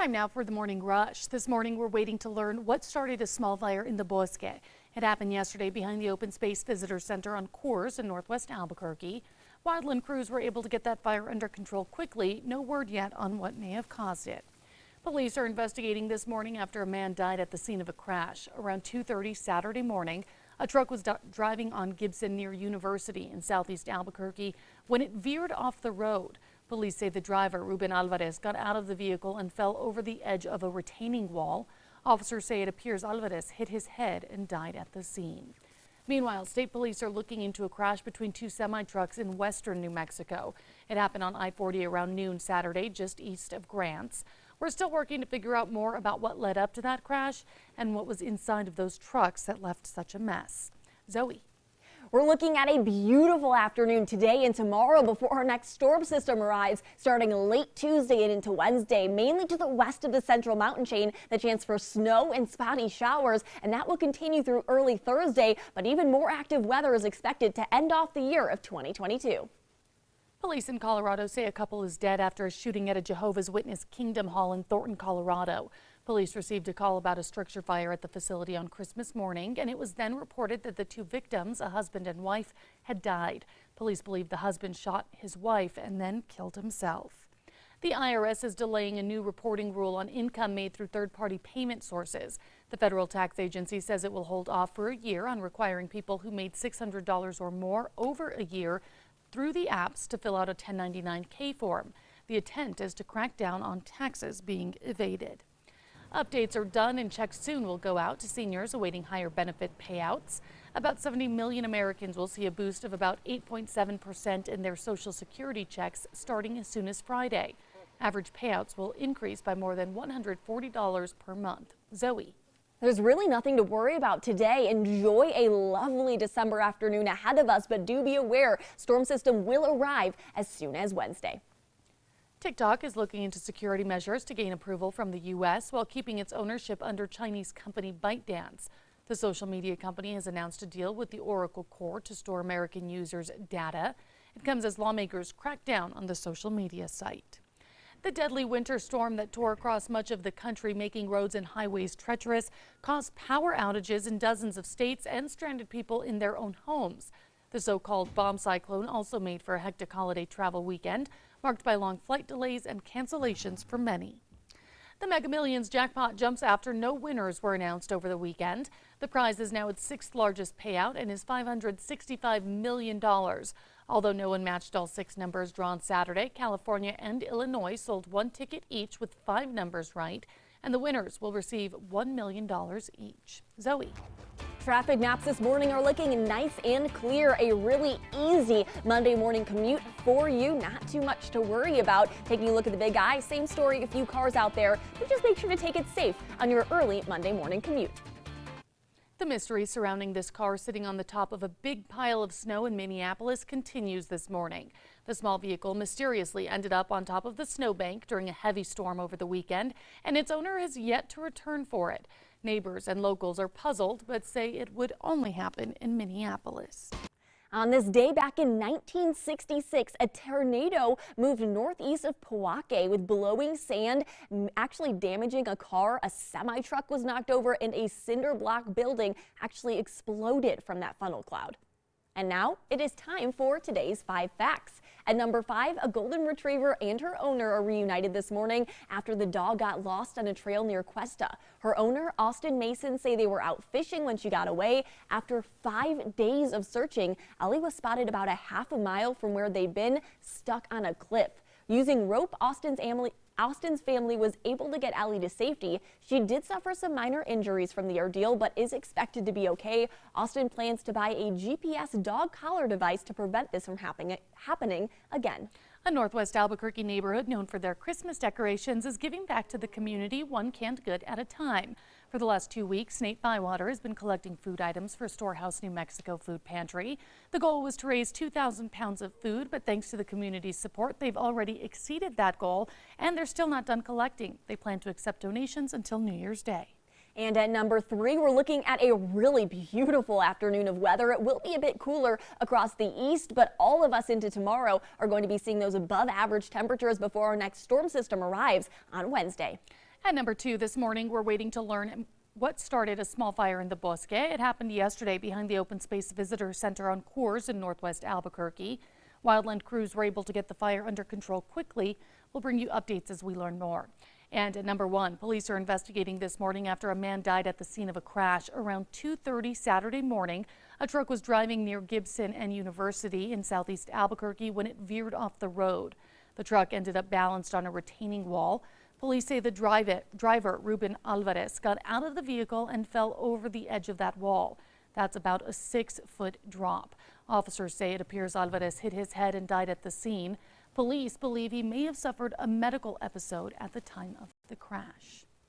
Time now for the morning rush. This morning we're waiting to learn what started a small fire in the Bosque. It happened yesterday behind the Open Space Visitor Center on Coors in northwest Albuquerque. Wildland crews were able to get that fire under control quickly. No word yet on what may have caused it. Police are investigating this morning after a man died at the scene of a crash. Around 2:30 Saturday morning, a truck was driving on Gibson near University in southeast Albuquerque when it veered off the road. Police say the driver, Ruben Alvarez, got out of the vehicle and fell over the edge of a retaining wall. Officers say it appears Alvarez hit his head and died at the scene. Meanwhile, state police are looking into a crash between two semi-trucks in western New Mexico. It happened on I-40 around noon Saturday, just east of Grants. We're still working to figure out more about what led up to that crash and what was inside of those trucks that left such a mess. Zoe. We're looking at a beautiful afternoon today and tomorrow before our next storm system arrives, starting late Tuesday and into Wednesday, mainly to the west of the central mountain chain. The chance for snow and spotty showers, and that will continue through early Thursday, but even more active weather is expected to end off the year of 2022. Police in Colorado say a couple is dead after a shooting at a Jehovah's Witness Kingdom Hall in Thornton, Colorado. Police received a call about a structure fire at the facility on Christmas morning, and it was then reported that the two victims, a husband and wife, had died. Police believe the husband shot his wife and then killed himself. The IRS is delaying a new reporting rule on income made through third-party payment sources. The federal tax agency says it will hold off for a year on requiring people who made $600 or more over a year through the apps to fill out a 1099-K form. The intent is to crack down on taxes being evaded. Updates are done and checks soon will go out to seniors awaiting higher benefit payouts. About 70 million Americans will see a boost of about 8.7% in their Social Security checks starting as soon as Friday. Average payouts will increase by more than $140 per month. Zoe. There's really nothing to worry about today. Enjoy a lovely December afternoon ahead of us, but do be aware storm system will arrive as soon as Wednesday. TikTok is looking into security measures to gain approval from the U.S. while keeping its ownership under Chinese company ByteDance. The social media company has announced a deal with the Oracle Core to store American users' data. It comes as lawmakers crack down on the social media site. The deadly winter storm that tore across much of the country, making roads and highways treacherous, caused power outages in dozens of states and stranded people in their own homes. The so-called bomb cyclone also made for a hectic holiday travel weekend, marked by long flight delays and cancellations for many. The Mega Millions jackpot jumps after no winners were announced over the weekend. The prize is now its sixth largest payout and is $565 million. Although no one matched all six numbers drawn Saturday, California and Illinois sold one ticket each with 5 numbers right, and the winners will receive $1 million each. Zoe. Traffic maps this morning are looking nice and clear. A really easy Monday morning commute for you. Not too much to worry about. Taking a look at the Big I, same story, a few cars out there, but just make sure to take it safe on your early Monday morning commute. The mystery surrounding this car sitting on the top of a big pile of snow in Minneapolis continues this morning. The small vehicle mysteriously ended up on top of the snowbank during a heavy storm over the weekend, and its owner has yet to return for it. Neighbors and locals are puzzled, but say it would only happen in Minneapolis. On this day back in 1966, a tornado moved northeast of Pojoaque with blowing sand, actually damaging a car. A semi-truck was knocked over and a cinder block building actually exploded from that funnel cloud. And now it is time for today's 5 facts. At number 5, a golden retriever and her owner are reunited this morning after the dog got lost on a trail near Cuesta. Her owner, Austin Mason, say they were out fishing when she got away. After 5 days of searching, Ellie was spotted about a half a mile from where they'd been, stuck on a cliff. Using rope, Austin's family was able to get Ellie to safety. She did suffer some minor injuries from the ordeal, but is expected to be okay. Austin plans to buy a GPS dog collar device to prevent this from happening again. A northwest Albuquerque neighborhood known for their Christmas decorations is giving back to the community one canned good at a time. For the last 2 weeks, Nate Bywater has been collecting food items for Storehouse New Mexico Food Pantry. The goal was to raise 2,000 pounds of food, but thanks to the community's support, they've already exceeded that goal, and they're still not done collecting. They plan to accept donations until New Year's Day. And at number 3, we're looking at a really beautiful afternoon of weather. It will be a bit cooler across the east, but all of us into tomorrow are going to be seeing those above average temperatures before our next storm system arrives on Wednesday. At number 2 this morning, we're waiting to learn what started a small fire in the Bosque. It happened yesterday behind the Open Space Visitor Center on Coors in northwest Albuquerque. Wildland crews were able to get the fire under control quickly. We'll bring you updates as we learn more. And at number 1, police are investigating this morning after a man died at the scene of a crash around 2:30 Saturday morning. A truck was driving near Gibson and University in southeast Albuquerque when it veered off the road. The truck ended up balanced on a retaining wall. Police say the driver, Ruben Alvarez, got out of the vehicle and fell over the edge of that wall. That's about a 6-foot drop. Officers say it appears Alvarez hit his head and died at the scene. Police believe he may have suffered a medical episode at the time of the crash.